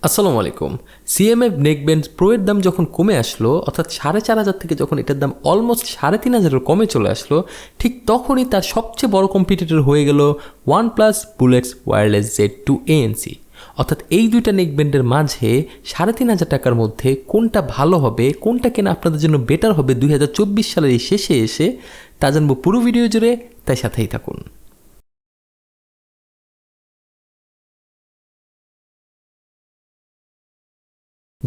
আসসালামু আলাইকুম। CMF neckband pro এর দাম যখন কমে আসলো, অর্থাৎ 4,500 থেকে যখন এটার দাম অলমোস্ট 3,500 কমে চলে আসলো, ঠিক তখনই তার সবচেয়ে বড় কম্পিটিটর হয়ে গেল OnePlus bullets wireless Z2 ANC। অর্থাৎ এই দুইটা নেকব্যান্ডের মাঝে 3,500 টাকার মধ্যে কোনটা ভালো হবে, কোনটা কেনা আপনাদের জন্য বেটার হবে 2024 সালের এই শেষে এসে, তা জানবো পুরো ভিডিও জুড়ে, তাই সাথেই থাকুন।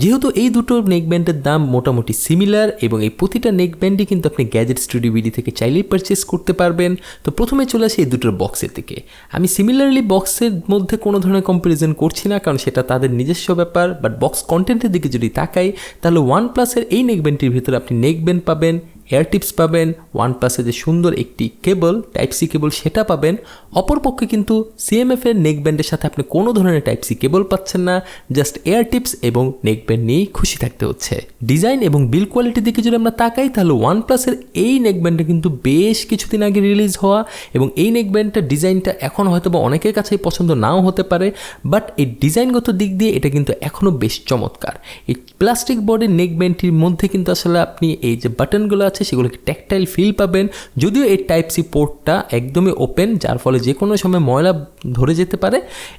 যেহেতু এই দুটো নেকব্যান্ডের দাম মোটামুটি সিমিলার এবং এই প্রতিটা নেকব্যান্ডই কিন্তু আপনি গ্যাজেট স্টুডিও বিডি থেকে চাইলেই পারচেস করতে পারবেন, তো প্রথমে চলে আসি এই দুটোর বক্সের দিকে। আমি সিমিলারলি বক্সের মধ্যে কোনো ধরনের কম্প্যারিজন করছি না, কারণ সেটা তাদের নিজস্ব ব্যাপার। বাট বক্স কন্টেন্টের দিকে যদি তাকাই, তাহলে OnePlus-এর এই নেকব্যান্ডটির ভিতরে আপনি নেকব্যান্ড পাবেন, এয়ার টিপস পাবেন, OnePlus-এর যে সুন্দর একটি কেবল, টাইপ সি কেবল, সেটা পাবেন। অপরপক্ষে কিন্তু CMF-এর নেকব্যান্ডের সাথে আপনি কোনো ধরনের টাইপ সি কেবল পাচ্ছেন না, জাস্ট এয়ার টিপস এবং নেকব্যান্ড নিয়েই খুশি থাকতে হচ্ছে। ডিজাইন এবং বিল কোয়ালিটির দিকে যদি আমরা তাকাই, তাহলে OnePlus-এর এই নেকব্যান্ডটা কিন্তু বেশ কিছুদিন আগে রিলিজ হওয়া, এবং এই নেকব্যান্ডটার ডিজাইনটা এখন হয়তো বা অনেকের কাছেই পছন্দ নাও হতে পারে, বাট এই ডিজাইনগত দিক দিয়ে এটা কিন্তু এখনও বেশ চমৎকার। এই প্লাস্টিক বডির নেকব্যান্ডটির মধ্যে কিন্তু আসলে আপনি এই যে বাটনগুলো আছে সেগুলোকে ট্যাকটাইল ফিল পাবেন, যদিও এই টাইপ সি পোর্টটা একদমই ওপেন, যার ফলে যে কোনো সময় ময়লা ধরে যেতে পারে।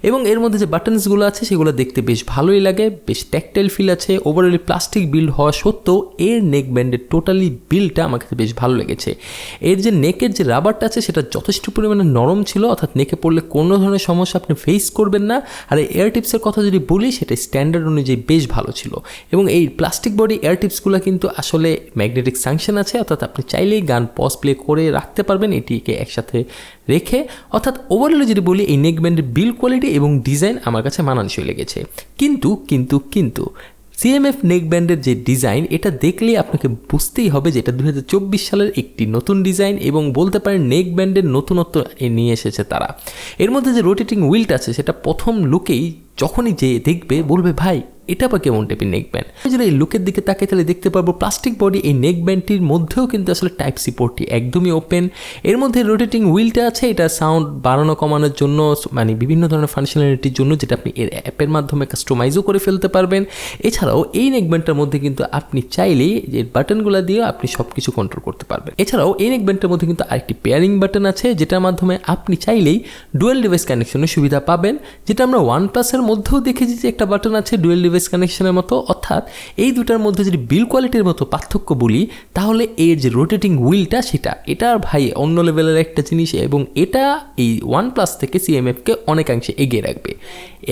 এবং এর মধ্যে যে বাটনসগুলো আছে সেগুলো দেখতে বেশ ভালোই লাগে, বেশ ট্যাকটাইল ফিল আছে। ওভারঅলি প্লাস্টিক বিল্ড হওয়া সত্ত্বেও এর নেকব্যান্ডের টোটালি বিল্ডটা আমার কাছে বেশ ভালো লেগেছে। এর যে নেকের যে রাবারটা আছে সেটা যথেষ্ট পরিমাণে নরম ছিল, অর্থাৎ নেকে পড়লে কোনো ধরনের সমস্যা আপনি ফেস করবেন না। আর এই এয়ার টিপসের কথা যদি বলি, সেটা স্ট্যান্ডার্ড অনুযায়ী বেশ ভালো ছিল। এবং এই প্লাস্টিক বডি এয়ার টিপসগুলো কিন্তু আসলে ম্যাগনেটিক সাংশন আছে, অর্থাৎ আপনি চাইলেই গান পজ প্লে করে রাখতে পারবেন এটিকে একসাথে রেখে। অর্থাৎ ওভারঅল যদি বলি, এই নেকব্যান্ডের বিল কোয়ালিটি এবং ডিজাইন আমার কাছে মানানসই লেগেছে। কিন্তু CMF নেকব্যান্ডের যে ডিজাইন, এটা দেখলেই আপনাকে বুঝতেই হবে যে এটা 2024 সালের একটি নতুন ডিজাইন, এবং বলতে পারেন নেকব্যান্ডের নতুনত্ব নিয়ে এসেছে তারা। এর মধ্যে যে রোটেটিং হুইলটা আছে, সেটা প্রথম লুকেই যখনই যে দেখবে বলবে, ভাই এটা বা কেমন টাইপের নেকব্যান্ড। যদি এই লুকের দিকে তাকাই, তাহলে দেখতে পারবো প্লাস্টিক বডি এই নেকব্যান্ডটির মধ্যেও কিন্তু আসলে টাইপ সি পোর্টটি একদমই ওপেন। এর মধ্যে রোটেটিং হুইলটা আছে, এটা সাউন্ড বাড়ানো কমানোর জন্য, মানে বিভিন্ন ধরনের ফাংশনালিটির জন্য, যেটা আপনি এর অ্যাপের মাধ্যমে কাস্টমাইজও করে ফেলতে পারবেন। এছাড়াও এই নেকব্যান্ডটার মধ্যে কিন্তু আপনি চাইলেই যে বাটনগুলো দিয়ে আপনি সব কিছু কন্ট্রোল করতে পারবেন। এছাড়াও এই নেকব্যান্ডটার মধ্যে কিন্তু আরেকটি পেয়ারিং বাটন আছে, যেটার মাধ্যমে আপনি চাইলেই ডুয়েল ডিভাইস কানেকশনের সুবিধা পাবেন, যেটা আমরা OnePlus-এর মধ্যেও দেখেছি যে একটা বাটন আছে ডুয়েল ডিভাইস কানেকশনের মতো। অর্থাৎ এই দুটার মধ্যে যদি বিল কোয়ালিটির মতো পার্থক্য বলি, তাহলে এর যে রোটেটিং হুইলটা, এটা ভাই অন্য লেভেলের একটা জিনিস, এবং এটা এই OnePlus থেকে CMF-কে অনেকাংশে এগিয়ে রাখবে।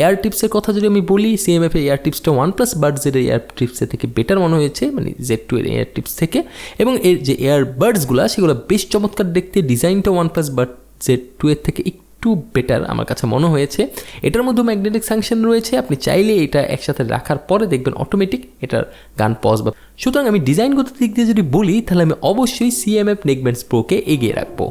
এয়ার টিপসের কথা যদি আমি বলি, CMF-এর এয়ার টিপসটা OnePlus বাডসের এয়ার টিপসের থেকে বেটার মনে হয়েছে, মানে Z2 এর এয়ার টিপস থেকে। এবং এর যে এয়ার বাডসগুলো, সেগুলো বেশ চমৎকার দেখতে। ডিজাইনটা OnePlus বাড Z2 এর থেকে একটু বেটার আমার কাছে মনে হয়েছে। এটার মধ্যে ম্যাগনেটিক সাংশন রয়েছে, আপনি চাইলে এটা একসাথে রাখার পরে দেখবেন অটোমেটিক এটার গান পজ বা। সুতরাং আমি ডিজাইনগত দিক দিয়ে যদি বলি, তাহলে আমি অবশ্যই CMF নেকব্যান্ড প্রোকে এগিয়ে রাখবো।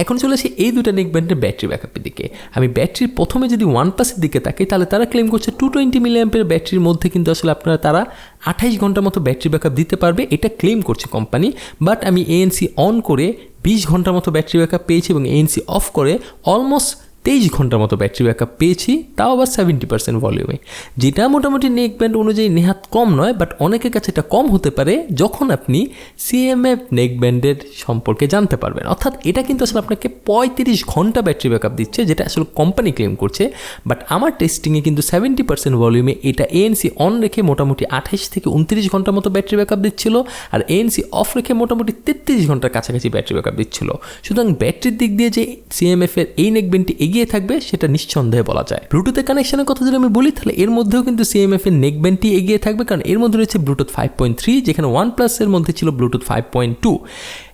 এখন চলে আসি এই দুটা নেকব্যান্ডের ব্যাটারি ব্যাকআপের দিকে। আমি ব্যাটারির প্রথমে যদি OnePlus-এর দিকে তাকাই, তাহলে তারা ক্লেম করছে 220 mAh ব্যাটারির মধ্যে কিন্তু আসলে তারা 28 ঘন্টার মতো ব্যাটারি ব্যাকআপ দিতে পারবে, এটা ক্লেম করছে কোম্পানি। বাট আমি ANC অন করে 20 ঘন্টার মতো ব্যাটারি ব্যাকআপ পেয়েছি, এবং ANC অফ করে অলমোস্ট 23 ঘন্টার মতো ব্যাটারি ব্যাকআপ পেয়েছি, তাও আবার 70% ভলিউমে, যেটা মোটামুটি নেকব্যান্ড অনুযায়ী নেহাত কম নয়। বাট অনেকের কাছে এটা কম হতে পারে যখন আপনি CMF নেকব্যান্ডের সম্পর্কে জানতে পারবেন। অর্থাৎ এটা কিন্তু আসলে আপনাকে 35 ঘন্টা ব্যাটারি ব্যাকআপ দিচ্ছে, যেটা আসলে কোম্পানি ক্লেম করছে। বাট আমার টেস্টিংয়ে কিন্তু 70% ভলিউমে এটা ANC অন রেখে মোটামুটি 28 থেকে 29 ঘন্টার মতো ব্যাটারি ব্যাকআপ দিচ্ছিল, আর ANC অফ রেখে মোটামুটি 33 ঘন্টার কাছাকাছি ব্যাটারি ব্যাকআপ দিচ্ছিল। সুতরাং ব্যাটারির দিক দিয়ে যে CMF-এর এই নেকব্যান্ডটি এগিয়ে থাকবে, সেটা নিঃসন্দেহে বলা যায়। ব্লুটুথের কানেকশনের কথা যদি আমি বলি, তাহলে এর মধ্যেও কিন্তু CMF-এর নেকব্যান্ডটি এগিয়ে থাকবে, কারণ এর মধ্যে রয়েছে ব্লুটুথ 5.3, যেখানে OnePlus-এর মধ্যে ছিল ব্লুটুথ 5.2।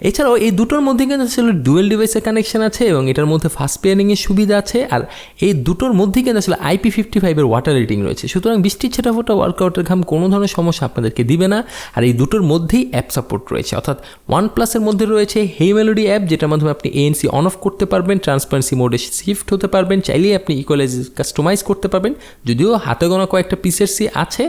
এছাড়াও এই দুটোর মধ্যে কিন্তু আসলে ডুয়েল ডিভাইসের কানেকশন আছে, এবং এটার মধ্যে ফাস্ট পেয়ারিংয়ের সুবিধা আছে। আর এই দুটোর মধ্যে কিন্তু আসলে IP55-এর ওয়াটার রেটিং রয়েছে, সুতরাং বৃষ্টির ছেটাফোটা ওয়ার্কআউটের ঘাম কোনো ধরনের সমস্যা আপনাদেরকে দিবে না। আর এই দুটোর মধ্যেই অ্যাপ সাপোর্ট রয়েছে, অর্থাৎ OnePlus-এর মধ্যে রয়েছে হেই মেলোডি অ্যাপ, যেটার মাধ্যমে আপনি ANC অন অফ করতে পারবেন, ট্রান্সপারেন্সি মোডে শিফট হতে পারবেন, চাইলেই আপনি ইকুয়ালাইজ কাস্টমাইজ করতে পারবেন, যদিও হাতে গোনা কয়েকটা পিসের আছে।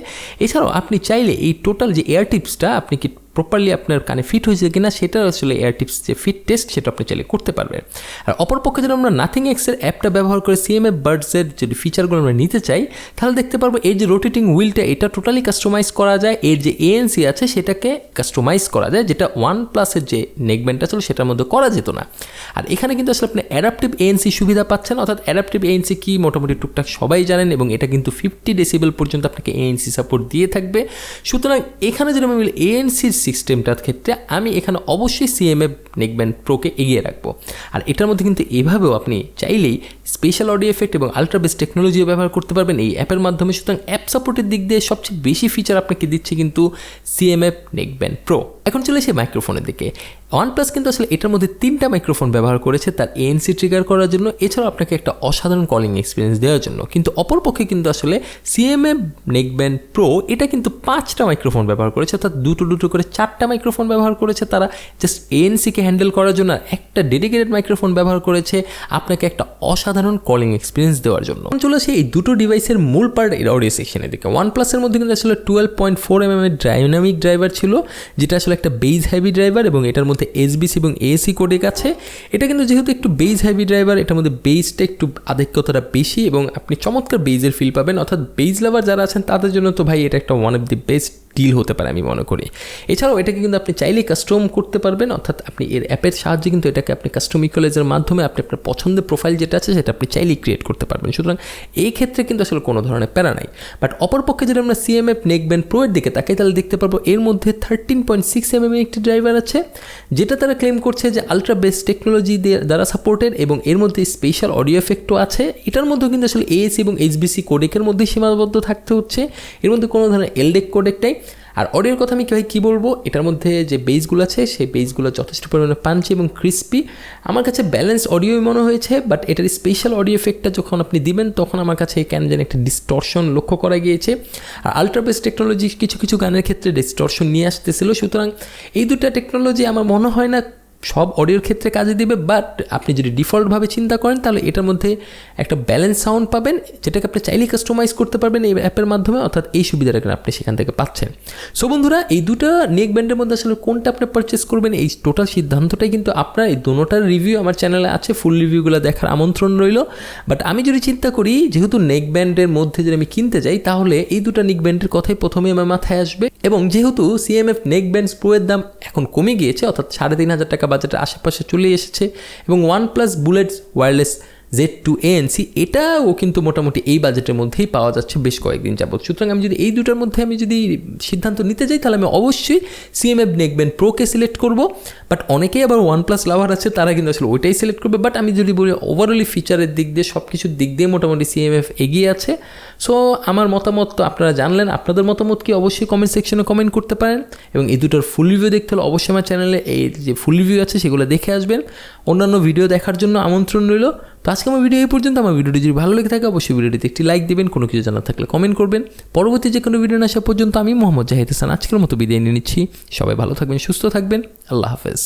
এছাড়াও আপনি চাইলে এই টোটাল যে এয়ার টিপসটা আপনি কি প্রপারলি আপনার কানে ফিট হয়েছে কিনা সেটা আসলে এয়ার টিপস যে ফিট টেস্ট সেটা আপনি চাইলে করতে পারবেন। আর অপরপক্ষে যদি আমরা নাথিং এক্সের অ্যাপটা ব্যবহার করে CMF বাডসের যদি ফিচারগুলো আমরা নিতে চাই তাহলে দেখতে পারবো এর যে রোটেটিং হুইলটা এটা টোটালি কাস্টমাইজ করা যায়, এর যে ANC আছে সেটাকে কাস্টমাইজ করা যায়, যেটা OnePlus-এর যে নেকব্যান্ডটা ছিল সেটার মধ্যে করা যেত না। আর এখানে কিন্তু আসলে আপনি অ্যাডাপটিভ ANC সুবিধা পাচ্ছেন, অর্থাৎ অ্যাডাপটিভ ANC কি মোটামুটি টুকটাক সবাই জানেন, এবং এটা কিন্তু 50 ডেসিবেল পর্যন্ত আপনাকে ANC সাপোর্ট দিয়ে থাকবে। সুতরাং এখানে যদি আমি বলি ANC সিস্টেমটার ক্ষেত্রে আমি এখানে অবশ্যই CMF নেকব্যান্ড প্রোকে এগিয়ে রাখবো। আর এটার মধ্যে কিন্তু এভাবেও আপনি চাইলেই স্পেশাল অডিও এফেক্ট এবং আলট্রা বেস টেকনোলজিও ব্যবহার করতে পারবেন এই অ্যাপের মাধ্যমে। সুতরাং অ্যাপ সাপোর্টের দিক দিয়ে সবচেয়ে বেশি ফিচার আপনাকে দিচ্ছে কিন্তু CMF নেকব্যান্ড প্রো। এখন চলে এসে মাইক্রোফোনের দিকে। OnePlus কিন্তু আসলে এটার মধ্যে 3টা মাইক্রোফোন ব্যবহার করেছে তার ANC ট্রিগার করার জন্য, এছাড়াও আপনাকে একটা অসাধারণ কলিং এক্সপিরিয়েন্স দেওয়ার জন্য। কিন্তু অপরপক্ষে কিন্তু আসলে CMF নেকব্যান্ড প্রো এটা কিন্তু 5টা মাইক্রোফোন ব্যবহার করেছে, অর্থাৎ দুটো করে 4টা মাইক্রোফোন ব্যবহার করেছে তারা জাস্ট ANCকে হ্যান্ডেল করার জন্য, একটা ডেডিকেটেড মাইক্রোফোন ব্যবহার করেছে আপনাকে একটা অসাধারণ কলিং এক্সপিরিয়েন্স দেওয়ার জন্য। চলে আসে এই দুটো ডিভাইসের মূল পার্ট এর অডিও সেকশনের দিকে। OnePlus-এর মধ্যে কিন্তু আসলে 12.4mm এর ডাইনামিক ড্রাইভার ছিল, যেটা আসলে একটা বেজ হেভি ড্রাইভার, এবং এটার মধ্যে SBC এবং AC কোডেক আছে। এটা কিন্তু যেহেতু একটু বেজ হেভি ড্রাইভার, এটার মধ্যে বেজটা একটু আধিক্যতাটা বেশি এবং আপনি চমৎকার বেজের ফিল পাবেন, অর্থাৎ বেজ লাভার যারা আছেন তাদের জন্য তো ভাই এটা একটা one of the best deal হতে পারে আমি মনে করি। এছাড়াও এটাকে কিন্তু আপনি চাইলেই কাস্টম করতে পারবেন, অর্থাৎ আপনি এর অ্যাপের সাহায্যে কিন্তু এটাকে আপনি কাস্টম ইকুয়ালাইজারের মাধ্যমে আপনি আপনার পছন্দের প্রোফাইল যেটা আছে সেটা আপনি চাইলেই ক্রিয়েট করতে পারবেন। সুতরাং এই ক্ষেত্রে কিন্তু আসলে কোনো ধরনের প্যারা নাই। বাট অপরপক্ষে যদি আমরা CMF নেকব্যান্ড প্রো এর দিকে তাকাই তাহলে দেখতে পারবো এর মধ্যে 13.6mm একটি ড্রাইভার আছে, যেটা তারা ক্লেম করছে যে আলট্রা বেস টেকনোলজি দ্বারা সাপোর্টেড, এবং এর মধ্যে স্পেশাল অডিও এফেক্টও আছে। এটার মধ্যেও কিন্তু আসলে AC এবং HBC কোডেকের মধ্যে সীমাবদ্ধ থাকতে হচ্ছে, এর মধ্যে কোনো ধরনের LDEC কোডেকটাই। আর অডিওর কথা আমি কী বলবো, এটার মধ্যে যে বেসগুলো আছে সেই বেসগুলো যথেষ্ট পরিমাণে পাঞ্চি এবং ক্রিস্পি, আমার কাছে ব্যালেন্স অডিওই মনে হয়েছে। বাট এটার স্পেশাল অডিও এফেক্টটা যখন আপনি দিবেন তখন আমার কাছে কেন যেন একটা ডিস্টর্শন লক্ষ্য করা গিয়েছে। আর আলট্রা বেস টেকনোলজি কিছু গানের ক্ষেত্রে ডিস্টর্শন নিয়ে আসতেছিল। সুতরাং এই দুটা টেকনোলজি আমার মনে হয় না সব অডিওর ক্ষেত্রে কাজে দিবে, বাট আপনি যদি ডিফল্টভাবে চিন্তা করেন তাহলে এটার মধ্যে একটা ব্যালেন্স সাউন্ড পাবেন, যেটাকে আপনি চাইলেই কাস্টমাইজ করতে পারবেন এই অ্যাপের মাধ্যমে, অর্থাৎ এই সুবিধাটা আপনি সেখান থেকে পাচ্ছেন। সো বন্ধুরা, এই দুটো নেক ব্যান্ডের মধ্যে আসলে কোনটা আপনি পারচেস করবেন এই টোটাল সিদ্ধান্তটাই কিন্তু আপনার। এই দুটোটার রিভিউ আমার চ্যানেলে আছে, ফুল রিভিউগুলো দেখার আমন্ত্রণ রইল। বাট আমি যদি চিন্তা করি যেহেতু নেক ব্যান্ডের মধ্যে যদি আমি কিনতে যাই তাহলে এই দুটো নেক ব্যান্ডের কথাই প্রথমে আমার মাথায় আসবে, এবং যেহেতু CMF নেকব্যান্ড প্রো এর দাম এখন কমে গিয়েছে, অর্থাৎ 3,500 টাকা বাজেটের আশেপাশে চলে এসেছে, এবং OnePlus bullet wireless Z2 ANC এটাও কিন্তু মোটামুটি এই বাজেটের মধ্যেই পাওয়া যাচ্ছে বেশ কয়েকদিন যাবত। সুতরাং আমি যদি এই দুটার মধ্যে আমি যদি সিদ্ধান্ত নিতে যাই তাহলে আমি অবশ্যই CMF নেকব্যান্ড প্রোকে সিলেক্ট করব। বাট অনেকেই আবার OnePlus লাভার আছে, তারা কিন্তু আসলে ওইটাই সিলেক্ট করবে। বাট আমি যদি বলি ওভারঅলি ফিচারের দিক দিয়ে সব কিছুর দিক দিয়ে মোটামুটি CMF এগিয়ে আছে। সো আমার মতামত তো আপনারা জানলেন, আপনাদের মতামত কি অবশ্যই কমেন্ট সেকশনে কমেন্ট করতে পারেন, এবং এই দুটোর ফুল রিভিউ দেখতে হলে অবশ্যই আমার চ্যানেলে এই যে ফুল রিভিউ আছে সেগুলো দেখে আসবেন। অন্যান্য ভিডিও দেখার জন্য আমন্ত্রণ রইল। তো আজকে আমার ভিডিও এই পর্যন্ত। আমার ভিডিওটি যদি ভালো লেগে থাকে অবশ্যই ভিডিওটিতে একটি লাইক দিবেন, কোনো কিছু জানার থাকলে কমেন্ট করবেন। পরবর্তী যে কোনো ভিডিও না আসা পর্যন্ত আমি মোহাম্মদ জাহিদ হাসান আজকের মতো বিদায় নিয়ে নিচ্ছি। সবাই ভালো থাকবেন, সুস্থ থাকবেন, আল্লাহ হাফেজ।